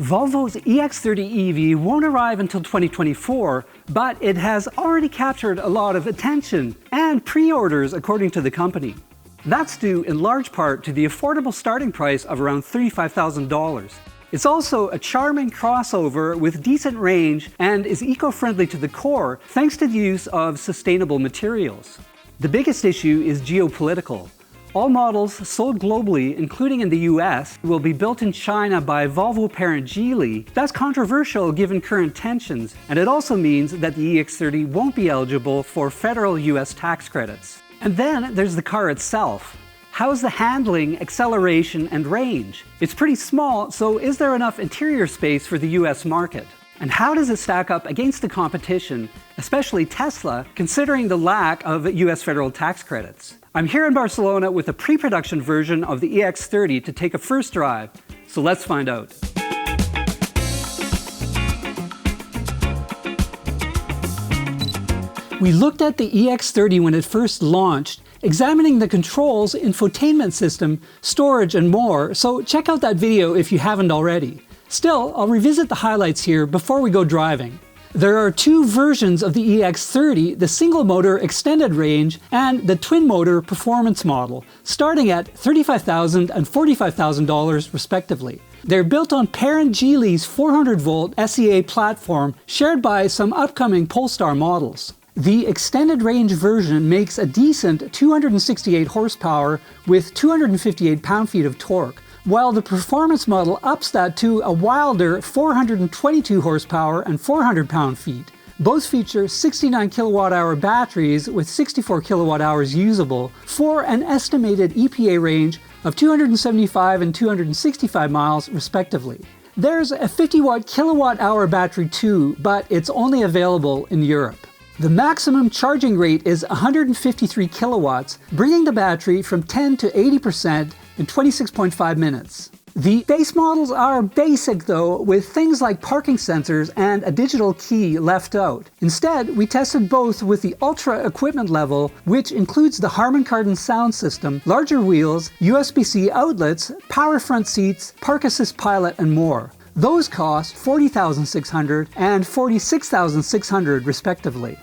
Volvo's EX30 EV won't arrive until 2024, but it has already captured a lot of attention and pre-orders according to the company. That's due in large part to the affordable starting price of around $35,000. It's also a charming crossover with decent range and is eco-friendly to the core thanks to the use of sustainable materials. The biggest issue is geopolitical. All models sold globally, including in the US, will be built in China by Volvo parent Geely. That's controversial given current tensions, and it also means that the EX30 won't be eligible for federal US tax credits. And then there's the car itself. How's the handling, acceleration, and range? It's pretty small, so is there enough interior space for the US market? And how does it stack up against the competition, especially Tesla, considering the lack of US federal tax credits? I'm here in Barcelona with a pre-production version of the EX30 to take a first drive, so let's find out. We looked at the EX30 when it first launched, examining the controls, infotainment system, storage, and more, so check out that video if you haven't already. Still, I'll revisit the highlights here before we go driving. There are two versions of the EX30, the single-motor extended range and the twin-motor performance model, starting at $35,000 and $45,000 respectively. They're built on parent Geely's 400-volt SEA platform shared by some upcoming Polestar models. The extended range version makes a decent 268 horsepower with 258 pound-feet of torque, while the performance model ups that to a wilder 422 horsepower and 400 pound-feet. Both feature 69 kilowatt-hour batteries with 64 kilowatt-hours usable for an estimated EPA range of 275 and 265 miles respectively. There's a 50-watt kilowatt-hour battery too, but it's only available in Europe. The maximum charging rate is 153 kilowatts, bringing the battery from 10 to 80% in 26.5 minutes. The base models are basic though, with things like parking sensors and a digital key left out. Instead, we tested both with the Ultra equipment level, which includes the Harman Kardon sound system, larger wheels, USB-C outlets, power front seats, Park Assist Pilot, and more. Those cost $40,600 and $46,600 respectively.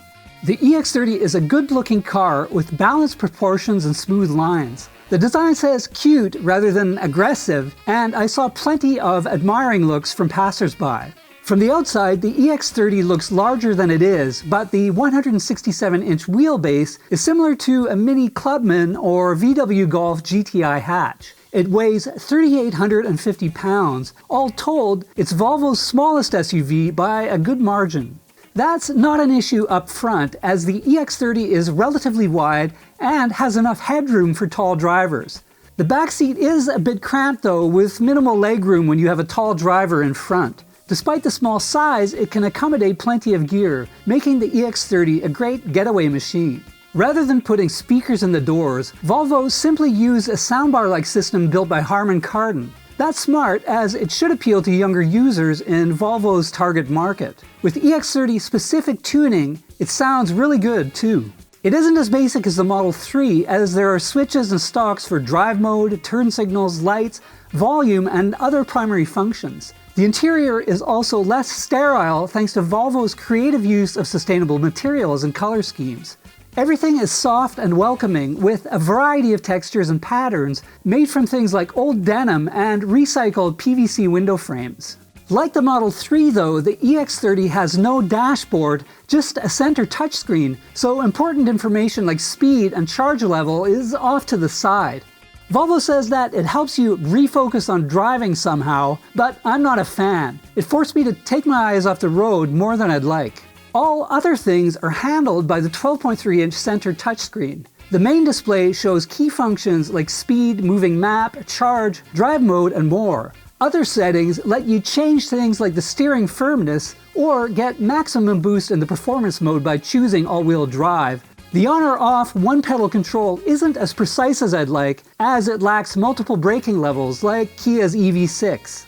The EX30 is a good-looking car with balanced proportions and smooth lines. The design says cute rather than aggressive, and I saw plenty of admiring looks from passers-by. From the outside, the EX30 looks larger than it is, but the 167-inch wheelbase is similar to a Mini Clubman or VW Golf GTI hatch. It weighs 3,850 pounds. All told, it's Volvo's smallest SUV by a good margin. That's not an issue up front, as the EX30 is relatively wide and has enough headroom for tall drivers. The backseat is a bit cramped though, with minimal legroom when you have a tall driver in front. Despite the small size, it can accommodate plenty of gear, making the EX30 a great getaway machine. Rather than putting speakers in the doors, Volvo simply used a soundbar-like system built by Harman Kardon. That's smart, as it should appeal to younger users in Volvo's target market. With EX30 specific tuning, it sounds really good too. It isn't as basic as the Model 3, as there are switches and stalks for drive mode, turn signals, lights, volume, and other primary functions. The interior is also less sterile thanks to Volvo's creative use of sustainable materials and color schemes. Everything is soft and welcoming, with a variety of textures and patterns made from things like old denim and recycled PVC window frames. Like the Model 3 though, the EX30 has no dashboard, just a center touchscreen, so important information like speed and charge level is off to the side. Volvo says that it helps you refocus on driving somehow, but I'm not a fan. It forced me to take my eyes off the road more than I'd like. All other things are handled by the 12.3-inch center touchscreen. The main display shows key functions like speed, moving map, charge, drive mode, and more. Other settings let you change things like the steering firmness or get maximum boost in the performance mode by choosing all-wheel drive. The on or off one-pedal control isn't as precise as I'd like, as it lacks multiple braking levels like Kia's EV6.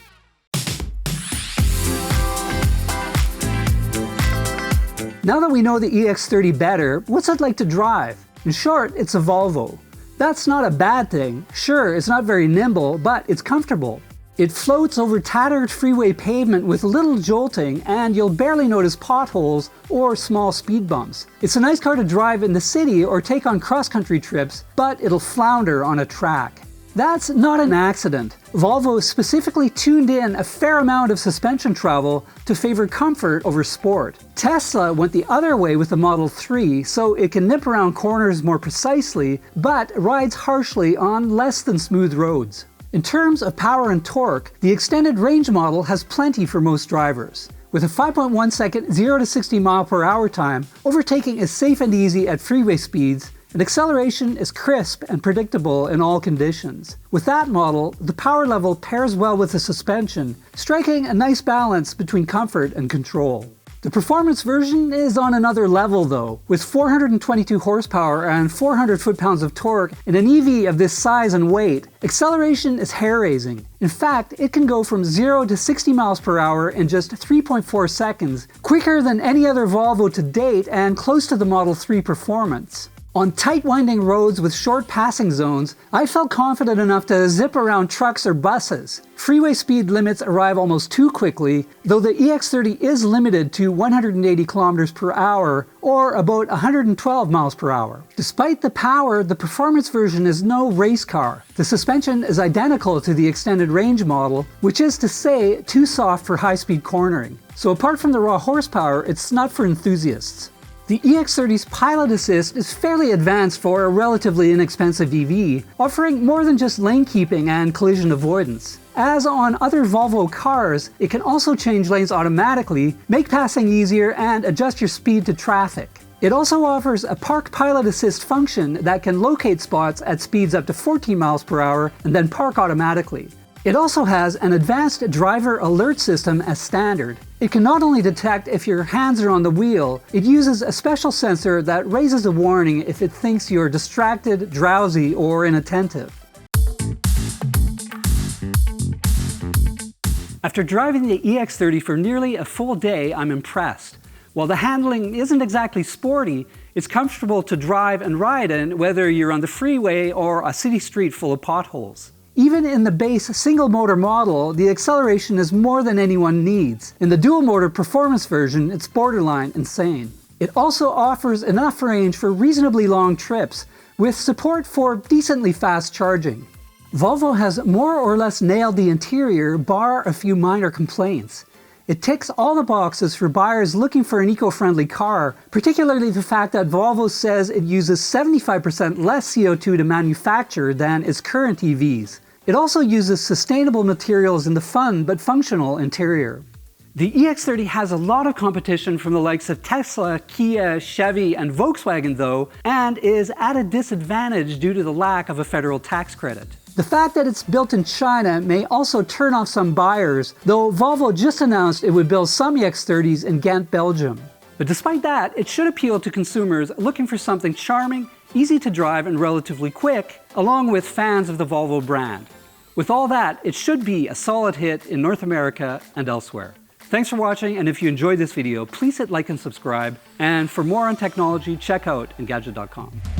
Now that we know the EX30 better, what's it like to drive? In short, it's a Volvo. That's not a bad thing. Sure, it's not very nimble, but it's comfortable. It floats over tattered freeway pavement with little jolting, and you'll barely notice potholes or small speed bumps. It's a nice car to drive in the city or take on cross-country trips, but it'll flounder on a track. That's not an accident. Volvo specifically tuned in a fair amount of suspension travel to favor comfort over sport. Tesla went the other way with the Model 3, so it can nip around corners more precisely, but rides harshly on less than smooth roads. In terms of power and torque, the extended range model has plenty for most drivers. With a 5.1 second 0 to 60 mph time, overtaking is safe and easy at freeway speeds, and acceleration is crisp and predictable in all conditions. With that model, the power level pairs well with the suspension, striking a nice balance between comfort and control. The performance version is on another level though. With 422 horsepower and 400 foot-pounds of torque in an EV of this size and weight, acceleration is hair-raising. In fact, it can go from 0 to 60 miles per hour in just 3.4 seconds, quicker than any other Volvo to date and close to the Model 3 performance. On tight winding roads with short passing zones, I felt confident enough to zip around trucks or buses. Freeway speed limits arrive almost too quickly, though the EX30 is limited to 180 km per hour, or about 112 miles per hour. Despite the power, the performance version is no race car. The suspension is identical to the extended range model, which is to say, too soft for high-speed cornering. So apart from the raw horsepower, it's not for enthusiasts. The EX30's pilot assist is fairly advanced for a relatively inexpensive EV, offering more than just lane keeping and collision avoidance. As on other Volvo cars, it can also change lanes automatically, make passing easier, and adjust your speed to traffic. It also offers a park pilot assist function that can locate spots at speeds up to 14 miles per hour and then park automatically. It also has an advanced driver alert system as standard. It can not only detect if your hands are on the wheel, it uses a special sensor that raises a warning if it thinks you're distracted, drowsy, or inattentive. After driving the EX30 for nearly a full day, I'm impressed. While the handling isn't exactly sporty, it's comfortable to drive and ride in whether you're on the freeway or a city street full of potholes. Even in the base single-motor model, the acceleration is more than anyone needs. In the dual-motor performance version, it's borderline insane. It also offers enough range for reasonably long trips, with support for decently fast charging. Volvo has more or less nailed the interior, bar a few minor complaints. It ticks all the boxes for buyers looking for an eco-friendly car, particularly the fact that Volvo says it uses 75% less CO2 to manufacture than its current EVs. It also uses sustainable materials in the fun but functional interior. The EX30 has a lot of competition from the likes of Tesla, Kia, Chevy, and Volkswagen though, and is at a disadvantage due to the lack of a federal tax credit. The fact that it's built in China may also turn off some buyers, though Volvo just announced it would build some EX30s in Ghent, Belgium. But despite that, it should appeal to consumers looking for something charming, easy to drive, and relatively quick, along with fans of the Volvo brand. With all that, it should be a solid hit in North America and elsewhere. Thanks for watching, and if you enjoyed this video, please hit like and subscribe. And for more on technology, check out Engadget.com.